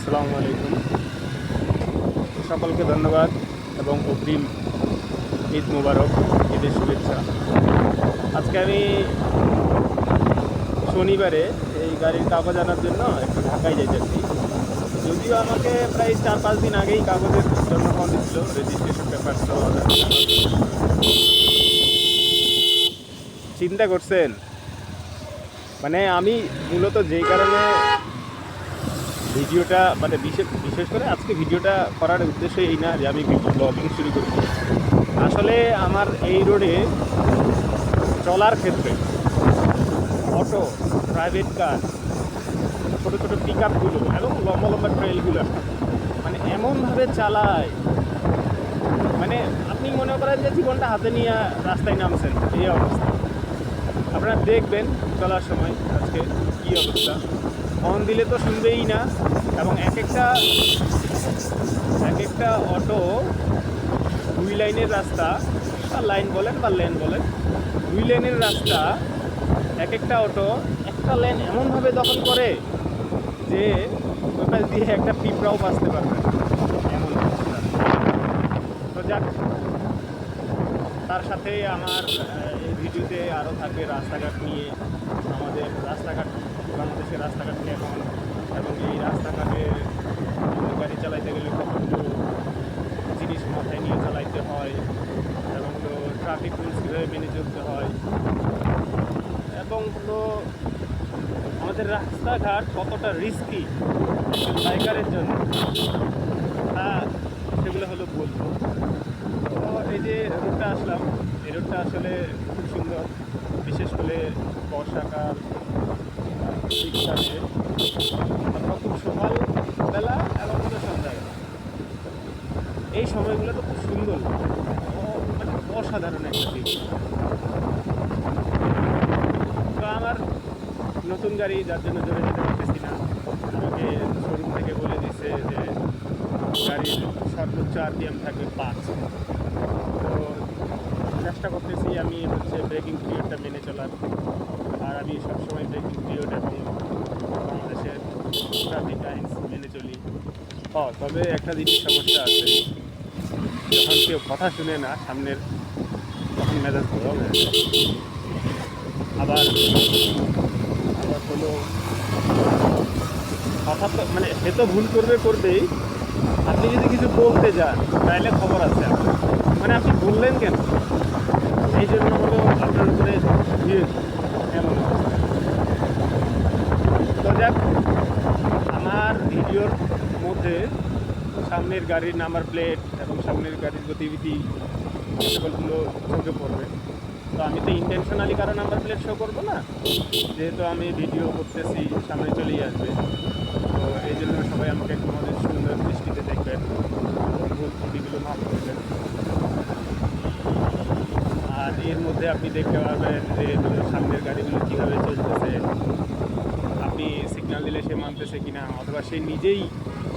আসসালামু আলাইকুম। সকলকে ধন্যবাদ এবং অগ্রিম ঈদ মুবারক, ঈদের শুভেচ্ছা। আজকে আমি শনিবারে এই গাড়ির কাগজ আনার জন্য একটু ঢাকায় যাইতেছি। যদিও আমাকে প্রায় 4-5 দিন আগেই কাগজের জন্য ফোন দিচ্ছিল, রেজিস্ট্রেশন পেপার। তো চিন্তা করছেন, মানে আমি মূলত যেই কারণে ভিডিওটা বিশেষ করে আজকে ভিডিওটা করার উদ্দেশ্য এই না যে আমি ব্লগিং শুরু করি। আসলে আমার এই রোডে চলার ক্ষেত্রে অটো, প্রাইভেট কার, ছোটো ছোটো পিক আপগুলো এবং লম্বা লম্বা ট্রেলগুলো মানে এমনভাবে চালায়, মানে আপনি মনে করেন যে জীবনটা হাতে নিয়ে রাস্তায় নামছেন, এই অবস্থা। আপনারা দেখবেন চলার সময় আজকে কী অবস্থা। হর্ন দিলে তো শুনবেই না, এবং এক একটা অটো 2 লাইনের রাস্তা, বা লাইন বলেন বা লেন বলেন, 2 লেনের রাস্তা, এক একটা অটো একটা লেন এমনভাবে দখল করে যে ওই পাশ দিয়ে একটা পিঁপড়াও বাঁচতে পারবে না, এমন অবস্থা। তো যাক, তার সাথে আমার এই ভিডিওতে আরও থাকবে রাস্তাঘাট নিয়ে, আমাদের রাস্তাঘাট, বাংলাদেশের রাস্তাঘাট কেমন, এবং এই রাস্তাঘাটে গাড়ি চালাইতে গেলে কতগুলো জিনিস মাথায় নিয়ে চালাইতে হয়, এবং ট্রাফিক রুলস কীভাবে মেনে চলতে হয়, এবং আমাদের রাস্তাঘাট কতটা রিস্কি একজন বাইকারের জন্য, সেগুলো বলবো। তো এই যে রোডটা আসলাম, এই রোডটা আসলে খুব সুন্দর, বিশেষ করে বর্ষাকাল, শীতকালে, অথবা খুব সকালবেলা এবং সন্ধ্যাবেলা, এই সময়গুলো তো খুব সুন্দর, মানে অসাধারণ একটা দিক। তো আমার নতুন গাড়ি, যার জন্য জোরে যেতে পারতেছি না, আমাকে শোরুম থেকে বলে দিচ্ছে যে গাড়ির সর্বোচ্চ RPM থাকবে 5। তো চেষ্টা করতেছি আমি ব্রেকিং পিরিয়ডটা মেনে চলার, আর আমি সবসময় ব্রেকিং পিরিয়ড এবং বাংলাদেশের ট্রাফিক আইনস মেনে চলি। তবে একটা জিনিস সমস্যা আছে, যখন কেউ কথা শুনে না সামনের, তখন মেজাজ গরম হয়ে যায়। আবার হলো কথা তো, মানে সে তো ভুল করবেই, আপনি যদি কিছু বলতে যান তাহলে খবর আছে আপনার, মানে আপনি বললেন কেন, এই জন্য আপনার উপরে এমন অবস্থা। তো যাক, আমার ভিডিওর মধ্যে সামনের গাড়ির নাম্বার প্লেট এবং সামনের গাড়ির গতিবিধি সকলগুলো চোখে পড়বে। তো আমি তো ইন্টেনশনালি কারো নাম্বার প্লেট শো করবো না, যেহেতু আমি ভিডিও করতেছি, সামনে চলেই আসবে। তো এই জন্য সবাই আমাকে তোমাদের সুন্দর দৃষ্টিতে দেখবেন, ভুল ত্রুটিগুলো মাফ করবেন। আর এর মধ্যে আপনি দেখতে পারবেন যে সামনের গাড়িগুলো কীভাবে চলতেছে, আপনি সিগন্যাল দিলে সে মানতেছে কিনা, অথবা সে নিজেই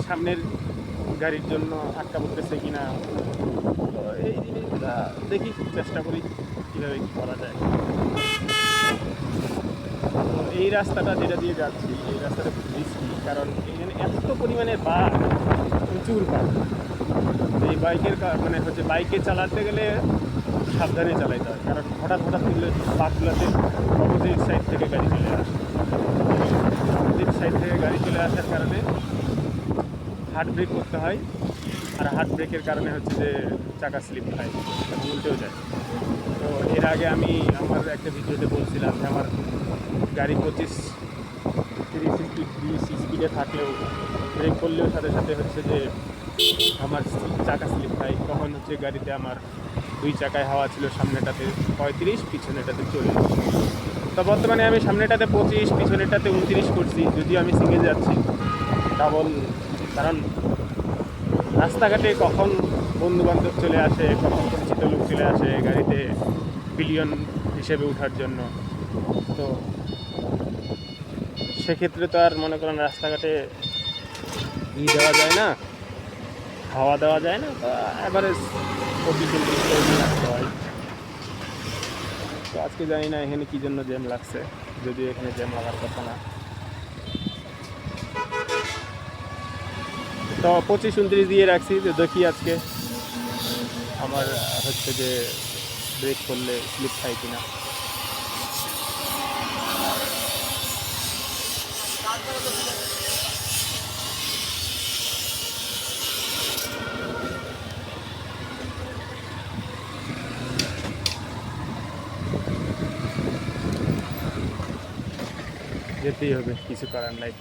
সামনের গাড়ির জন্য আটকা পড়তেছে কিনা। তো এই জিনিসগুলো দেখি, চেষ্টা করি কীভাবে কী করা যায়। তো এই রাস্তাটা যেটা দিয়ে যাচ্ছি, এই রাস্তাটা খুব রিস্কি, কারণ এখানে এত পরিমাণে বাঘ, প্রচুর বাঘ। এই বাইকে চালাতে গেলে সাবধানে চালাইতে হয়, কারণ হঠাৎ করলে বাঘগুলোতে অপোজিট সাইড থেকে গাড়ি চলে আসে। অপোজিট সাইড থেকে গাড়ি চলে আসার কারণে হার্ড ব্রেক করতে হয়, আর হার্ড ব্রেকের কারণে যে চাকা স্লিপ খায় এবং উল্টেও যায়। তো এর আগে আমি আমার একটা ভিডিওতে বলছিলাম যে আমার গাড়ি 25-30 স্পিডে থাকলেও ব্রেক করলেও সাথে সাথে যে আমার চাকা স্লিপ খায়। তখন গাড়িতে আমার 2 চাকায় হাওয়া ছিল, সামনেটাতে 35, পিছনেটাতে 40। তো বর্তমানে আমি সামনেটাতে 25, পিছনেটাতে 29 করছি, যদিও আমি সিঙ্গে যাচ্ছি ডাবল, কারণ রাস্তাঘাটে কখন বন্ধুবান্ধব চলে আসে, কখন পরিচিত লোক চলে আসে গাড়িতে পিলিয়ন হিসেবে ওঠার জন্য। তো সেক্ষেত্রে তো আর মনে করেন রাস্তাঘাটে দেওয়া যায় না, হাওয়া দেওয়া যায় না, তো অ্যাভারেজ 25-30 রাখতে হয়। তো আজকে জানি না এখানে কী জন্য জ্যাম লাগছে, যদিও এখানে জ্যাম লাগার কথা না। তো 25-29 দিয়ে রাখছি, যে দেখি আজকে আমার হচ্ছে যে ব্রেক করলে স্লিপ খাই কিনা। যেতেই হবে, কিছু করার নাই।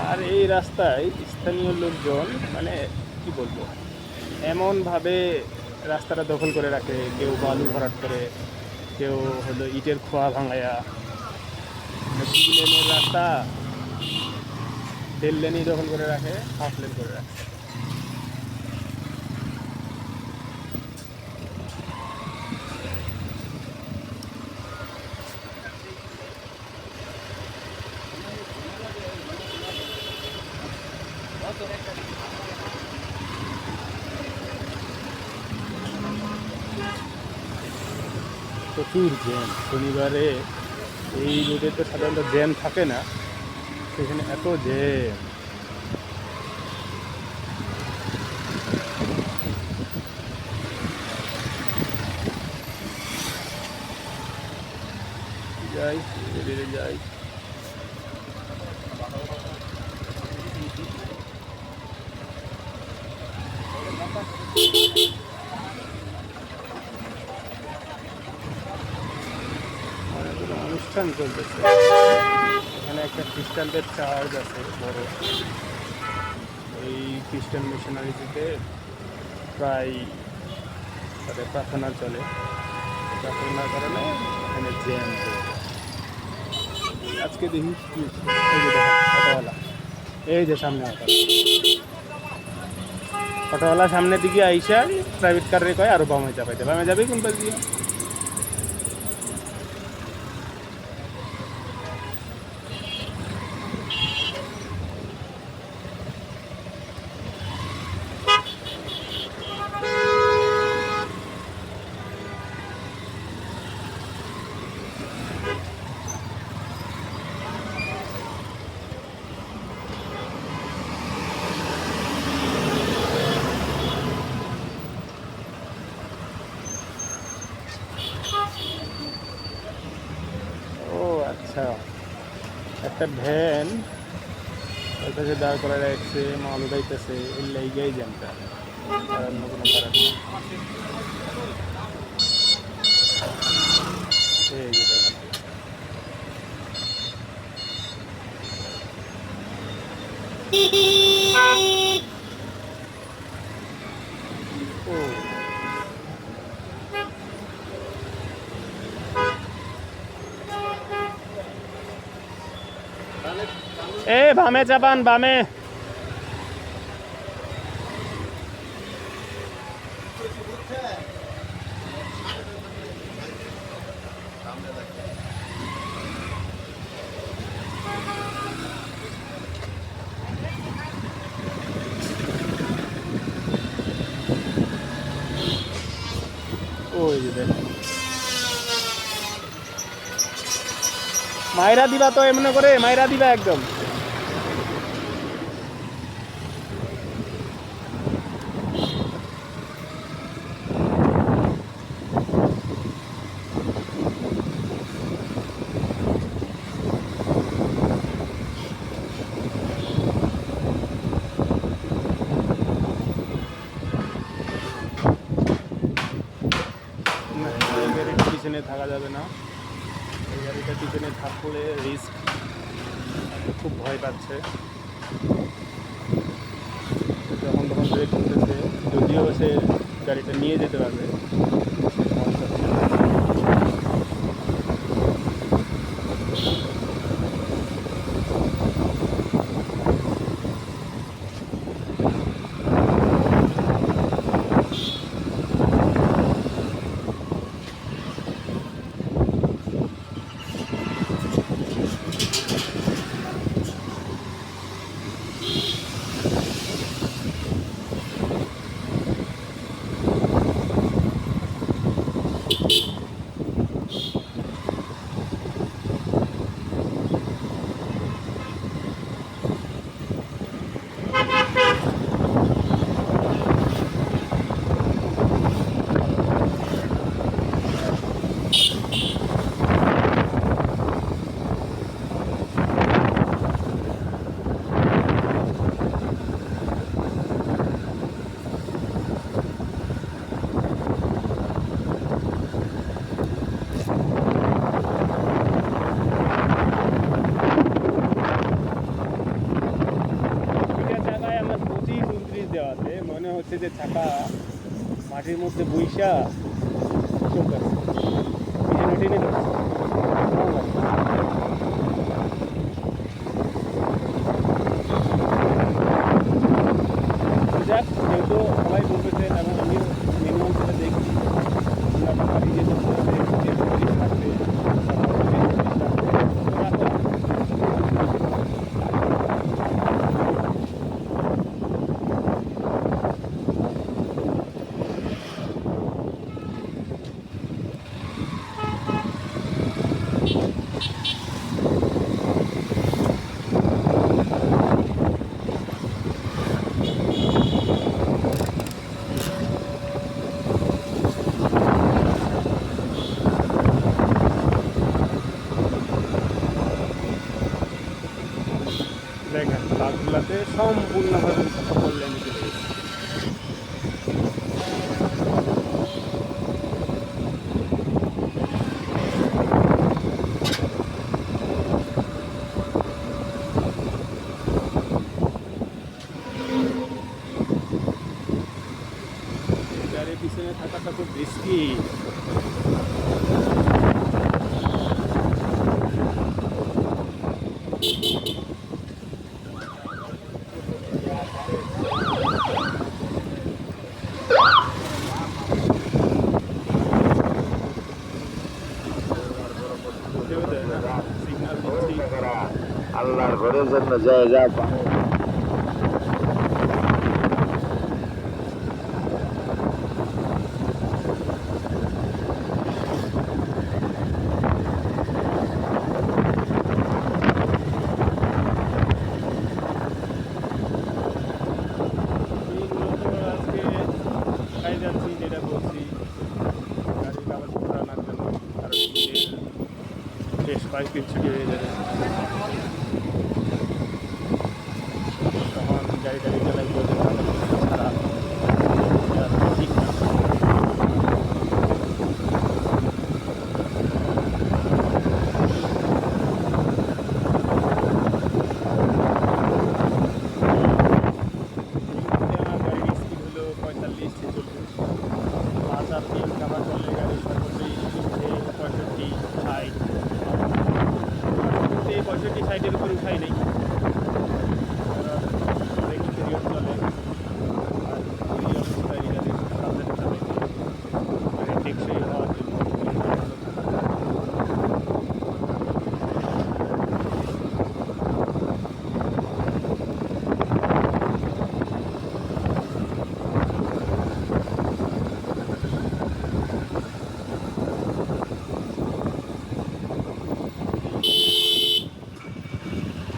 আর এই রাস্তায় স্থানীয় লোকজন মানে কি বলবো, এমনভাবে রাস্তাটা দখল করে রাখে, কেউ বালু ভরাট করে, কেউ হলো ইটের খোয়া ভাঙায়া। 2 লেনের রাস্তা 1.5 লেনই দখল করে রাখে, 1/2 লেন করে রাখে। প্রচুর জ্যাম শনিবারে। এই রোডে তো সাধারণত জ্যাম থাকে না, সেখানে এত জ্যাম। যাই ধীরে ধীরে যাই। অনেকগুলো অনুষ্ঠান চলতেছে এখানে। একটা খ্রিস্টানদের চার্চ আছে বড়। এই খ্রিস্টান মিশনারিতে প্রায় তাদের প্রার্থনা চলে। প্রার্থনার কারণে এখানে জ্যাম চলছে। আজকে দেখি কি, এই যে দেখেন অটোওয়ালা, এই যে সামনে অটোওয়ালা সামনের দিকে আইসা প্রাইভেট কারে কয় আরো বামে চাপাইতে। বামে যাবে কোন পাশ দিয়ে? ও আচ্ছা, একটা ভ্যান ওর কাছে দাঁড় করা রাখছে, মাল উঠাইতেছে, এর লাইগাই জ্যামটা, আর অন্য কোনো কারণ না। এই যে দেখেন, ও এ বামে চাপান, বামে। ওই যে দেখেন, মাইরা দিবা তো, এমনি করে মাইরা দিবা একদম। না, এই গাড়ির পিছনে থাকা যাবে না। এই গাড়িটা পিছনে থাকলে রিস্ক, খুব ভয় পাচ্ছে। যখন তখন ব্রেক করতেছে, যদিও সে গাড়িটা নিয়ে যেতে পারবে, সে সাহস পাচ্ছে না। যে চাকা মাটির মধ্যে বইসা চলতেছে, পিছনে টেনে ধরছে। যাক, যেহেতু সবাই বলতেছে এবং আমিও মিনিমাম সেটা দেখছি, আমরা বাড়ি যেতে যে পুলিশ থাকবে দেখেন বাসগুলাতে সম্পূর্ণভাবে সকল লেনে চলে গেছে। গাড়ির পিছনে থাকাটা খুব রিস্কি। সিগন্যাল দিচ্ছি। আল্লাহর ঘরের জন্য যায় যা পানি আজকে খাই যাচ্ছি, যেটা বলছি গাড়ি কাগজ করা না কেন, কারণ বেশ কয়েকদিন ছুটি হয়ে যাবে, তখন গাড়ি টাড়ি চালাই বলতে খারাপ ঠিক না। আমার গাড়ির স্পিড হলো 45 থেকে 40, 5 আর 3 কাভার করলে গাড়ি সর্বোচ্চ 65, 60, 65-60-এর উপর উঠাই নেই, অনেক পিরিয়ড চলে। আর এই অবস্থায় গাড়ি সাবধানে চালাই, গাড়ি টেকসই হওয়ার জন্য ভালো থাকা।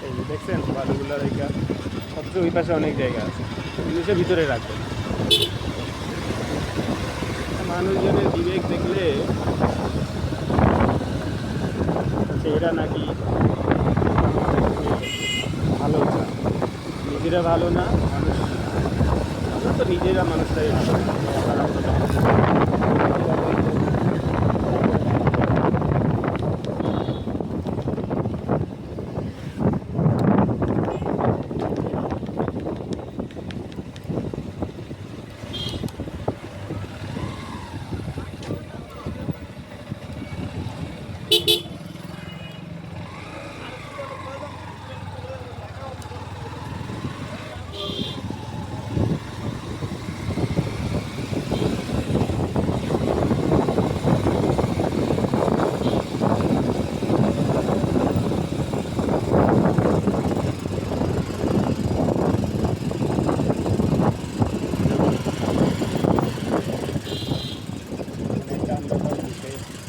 এই যে দেখছেন বালুগুলার এইটা সবচেয়ে ওই পাশে অনেক জায়গা আছে, জিনিসের ভিতরে রাখবেন। মানুষজনের বিবেক দেখলে এরা নাকি ভালো না, নিজেরা ভালো না, মানুষ আমরা তো নিজেরা মানুষটাই ভালো না।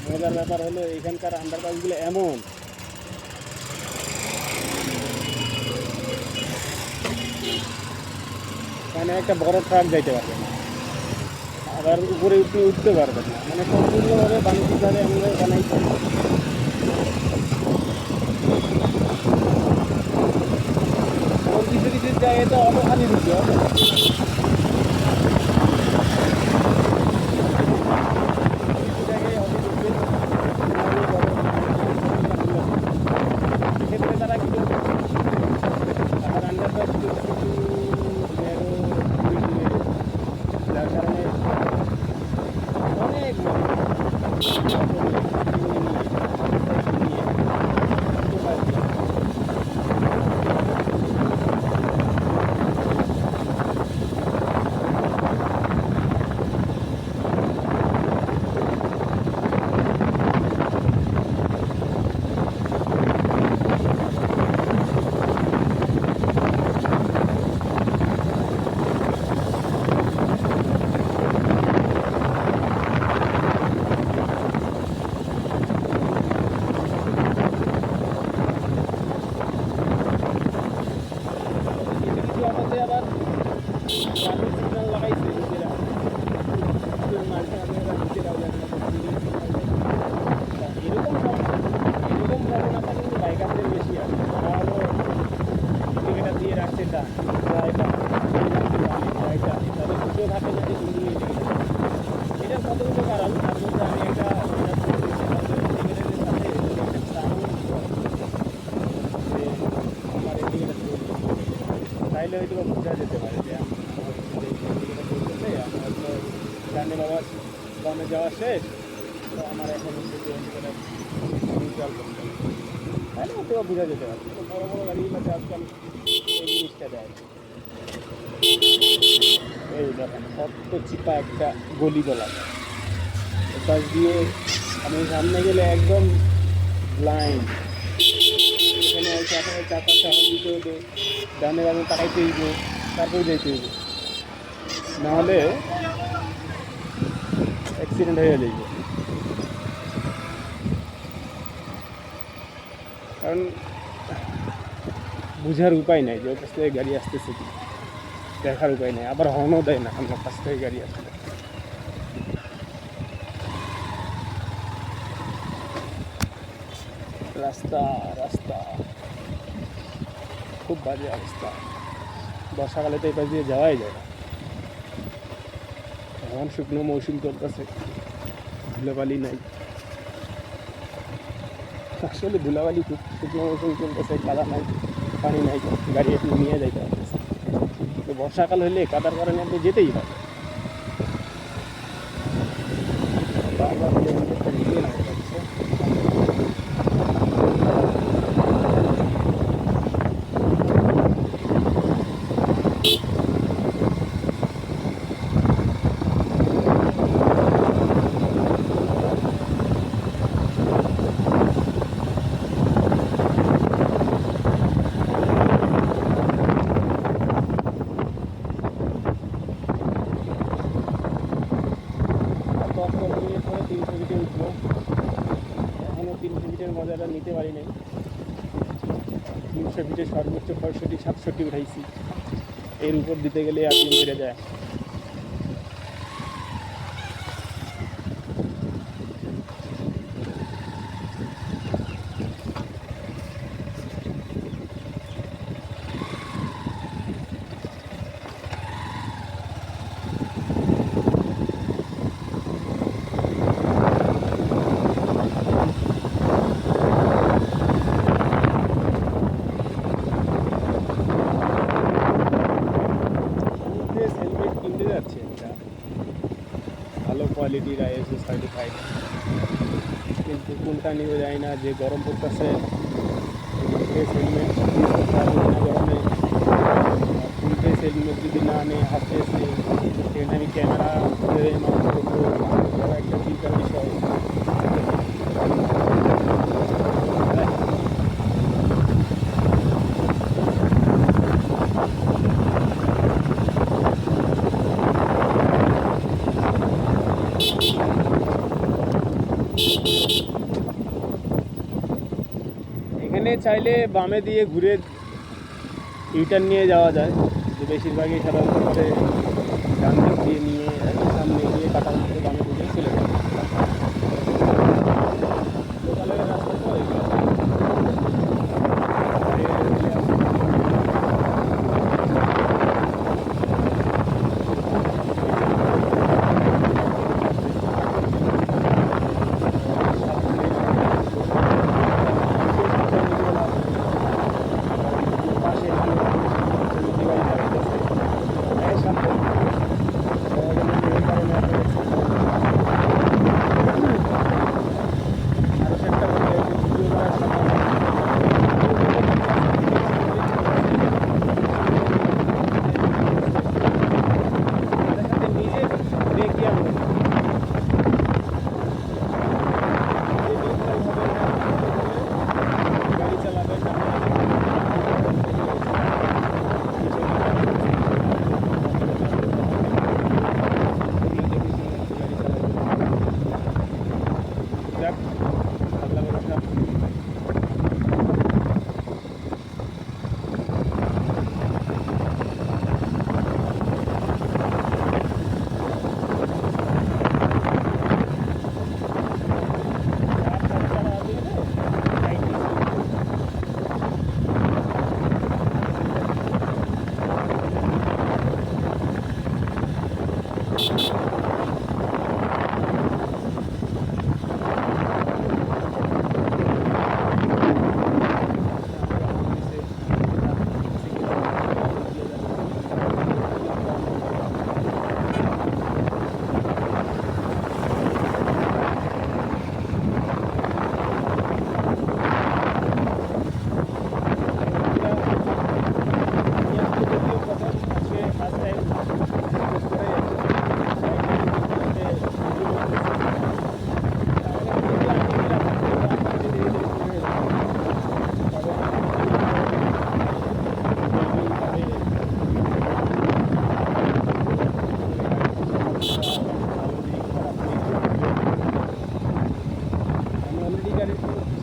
মজার ব্যাপার হলো এখানকার আন্ডারপাসগুলো এমন, মানে একটা বড় ট্রাক যাইতে পারবে না, আবার উপরে উঠতে পারবে না, মানে সম্পূর্ণভাবে বাণিজ্যিকভাবে এমনভাবে বানাইতে হবে। কিছু কিছু জায়গায় তো অটো খালি দিতে হবে। সেক্ষেত্রে তারা কি করবে, তারা আন্ডারপাস চাইলে হয়তো বা বোঝা যেতে পারে যে আমার হচ্ছে যে এই দিকটা বলতেছে আমার হয়তো ডানে বাবা বামে যাওয়া শেষ, তো আমার এখন হচ্ছে যে নিউট্রাল করতে হবে, তাহলে হয়তো বা বোঝা যেতে পারে। কিন্তু বড় বড় গাড়িগুলোতে আজকাল এই জিনিসটা দেয় না। এই দেখেন কত চিপা একটা গলি বলা যায়, পাশ দিয়ে আমি সামনে গেলে একদম ব্লাইন্ড। এখানে হচ্ছে আপনার চারপাশে হল দিতে হবে, ডানে বামে তাকাইতে হইব, তারপরে যেতে হইব, নাহলে অ্যাক্সিডেন্ট হয়ে যাইব। কারণ বুঝার উপায় নাই যে ওর কাছ থেকে গাড়ি আসতেছে কি, দেখার উপায় নেই, আবার হর্নও দেয় না আমার কাছ থেকে গাড়ি আসলে। রাস্তা রাস্তা খুব বাজে অবস্থা, বর্ষাকালে তো এই পাশ দিয়ে যাওয়াই যায় না। এখন শুকনো মৌসুম চলতেছে, ধুলাবালি নাই, আসলে ধুলাবালি খুব, শুকনো মৌসুম চলতেছে, কাদা নাই, পানি নাই, গাড়ি আপনি নিয়ে যাইতে পারতেছে। তো বর্ষাকাল হলে কাদার কারণে আপনি যেতেই পারবেন। বারবার কিলোমিটারটা নিয়ে নেওয়া যাচ্ছে। আর 10-15 মিনিট পরে 300 ফিটে উঠবো, এখনও 300 ফিটের মজাটা নিতে পারি নাই। 300 ফিটে সর্বোচ্চ 65-67 উঠাইছি, এর উপর দিতে গেলে আর দিন বেড়ে যায়। হেলমেট কিনতে যাচ্ছে একটা ভালো কোয়ালিটির ISO সার্টিফাইড, কিন্তু কোনটা নিয়ে যায় না, যে গরম পড়তেছে ফেস হেলমেট গরমে, ফুল ফেস হেলমেট যদি না আনে হাফ ফেস নেই, সেখানে আমি ক্যামেরা মাউন্ট করবো, একটা চিন্তার বিষয়। এখানে চাইলে বামে দিয়ে ঘুরে ইউটার্ন নিয়ে যাওয়া যায়, যে বেশিরভাগই সাধারণত করে ডান দিক দিয়ে নিয়ে সামনে গিয়ে কাটার মধ্যে বামে ঢুকে চলে যায়। লোকালের রাস্তা তো এগুলো। পাশে গাড়ি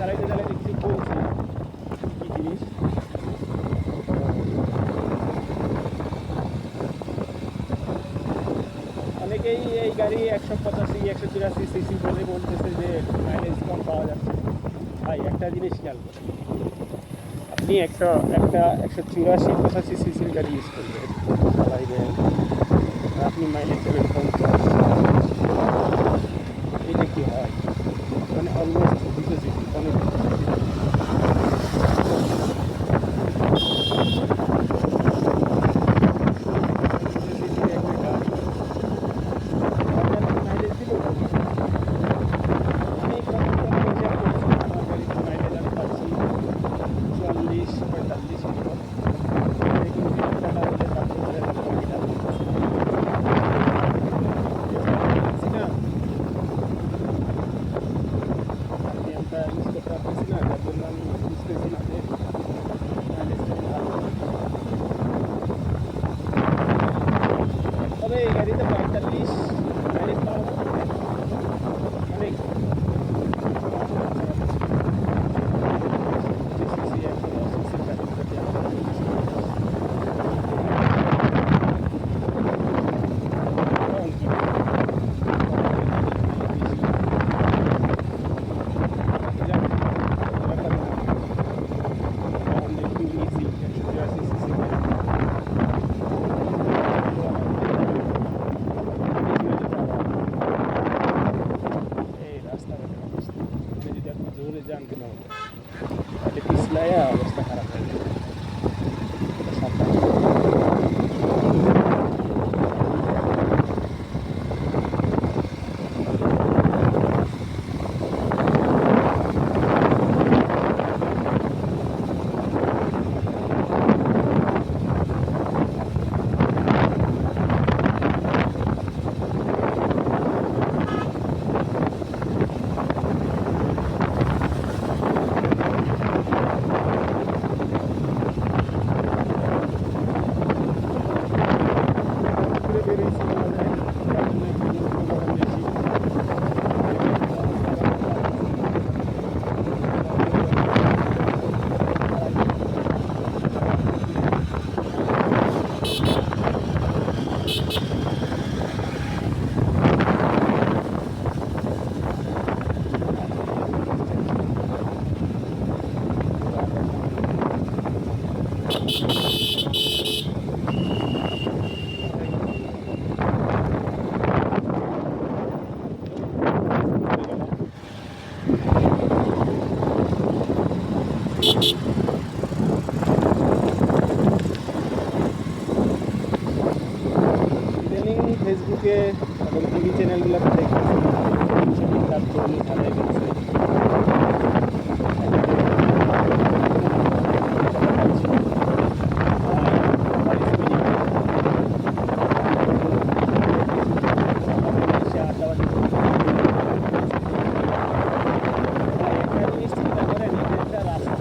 চালাইতে চালাইতে কিছু বলছি কি জিনিস অনেকেই এই গাড়ি 185-184 সিসি বলে বলতেছে যে মাইলেজ কম পাওয়া যাচ্ছে। ভাই একটা জিনিস খেয়াল করেন, আপনি একটা 184-85 সিসির গাড়ি ইউজ করবেন, চালাইবেন, আর আপনি মাইলেজ দেবেন 50, এটা কি হয়? মানে অলমোস্ট 200 সিসি, তবে এই গাড়িতে 45 মাইলেজ পাওয়া অনেক যান কেন তাহলে পিছলাইয়া অবস্থা খারাপ হয়ে যাবে। সাবধান। ইদানিং ফেসবুকে এবং টিভি চ্যানেলগুলোতে দেখতেছি তার জমি হারাই গেছে। একটা জিনিস চিন্তা করেন, এটা একটা রাস্তা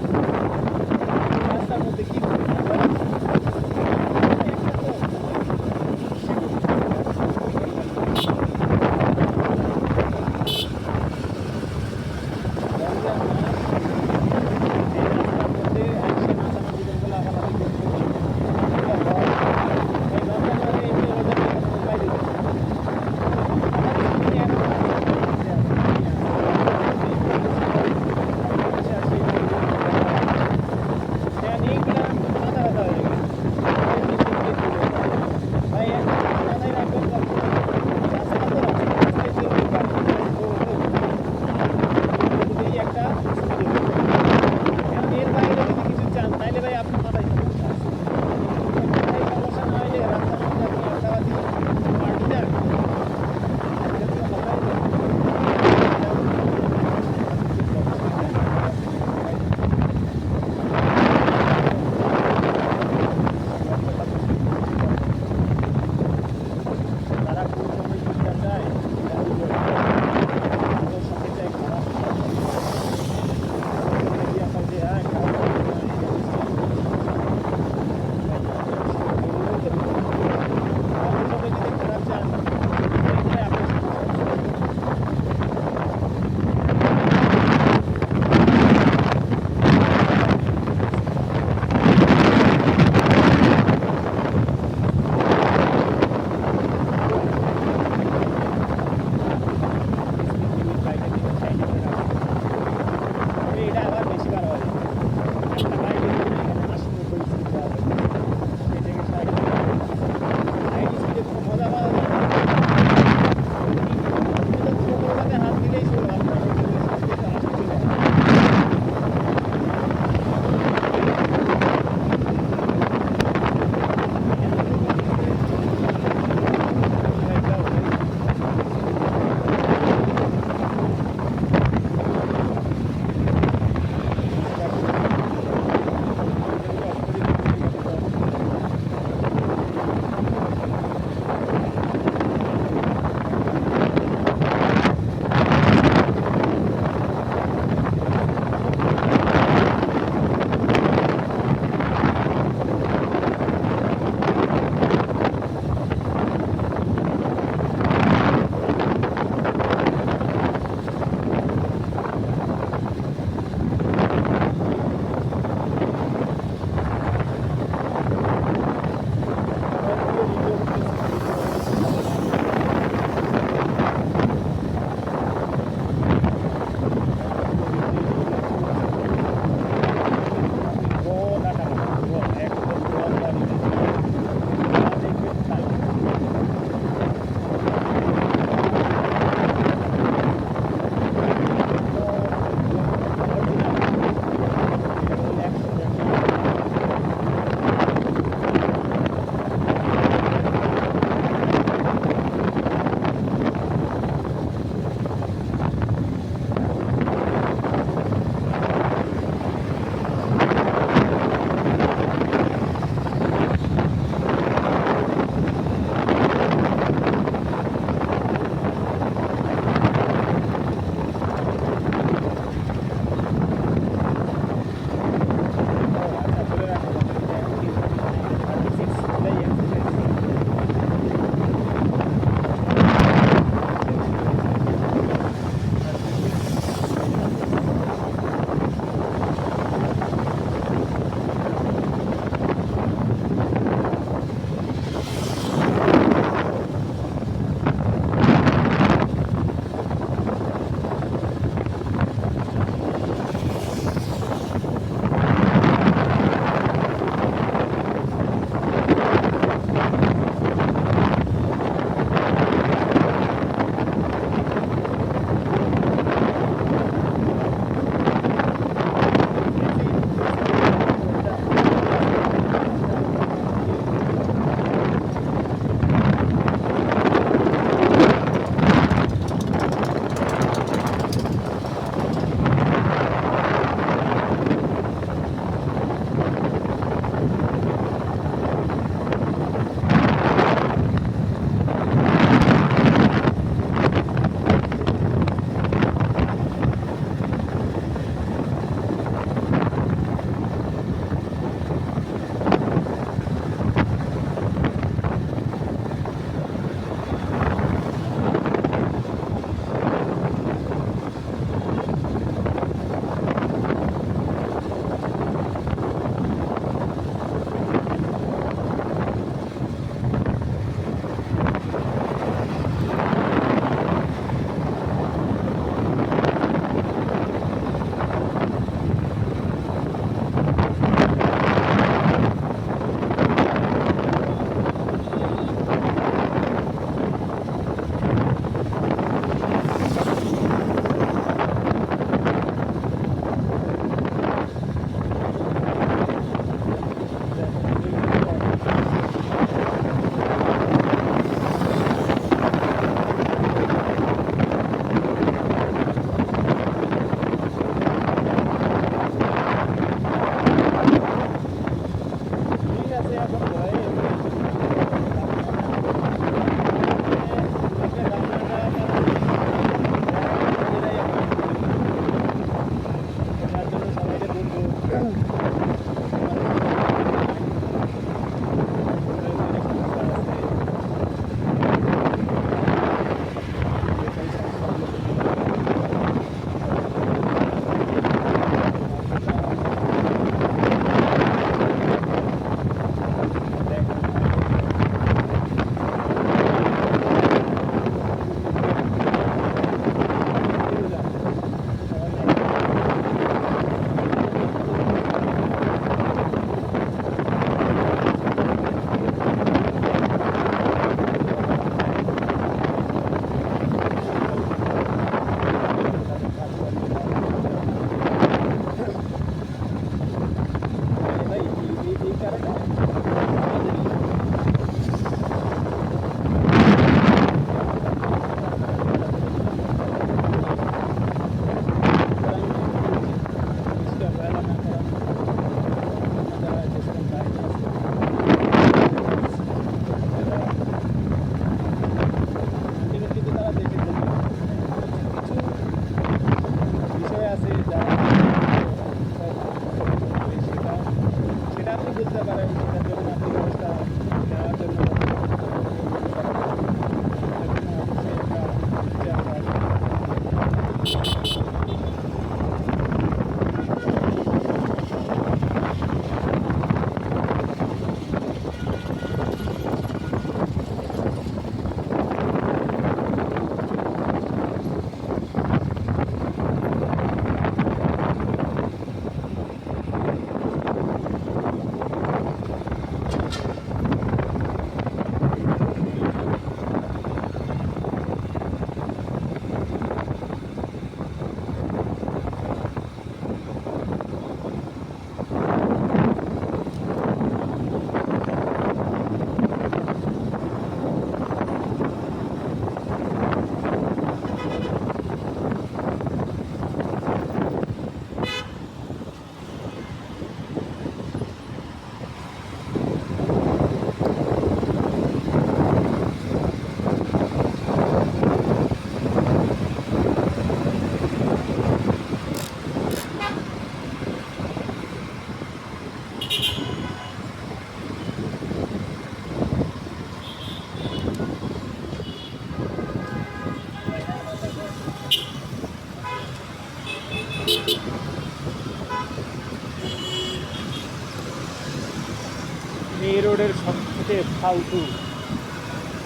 এই রোডের সবচেয়ে ফালতু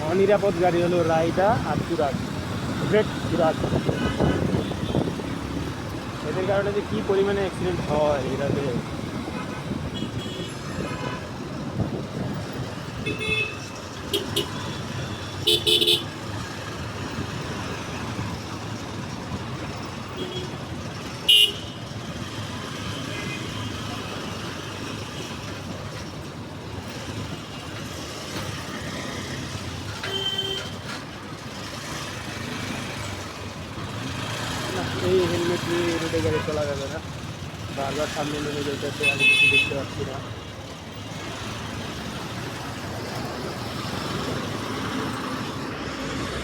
অনিরাপদ গাড়ি হলো রাইডা আর তুরাগ, গ্রেট তুরাগ। এদের কারণে যে কী পরিমাণে অ্যাক্সিডেন্ট হয় এটাতে। না, এই হেলমেট নিয়ে রোডে গাড়ি চলা যাবে না, বারবার সামনে নেমে যেতেছে, আমি কিছু দেখতে পাচ্ছি না।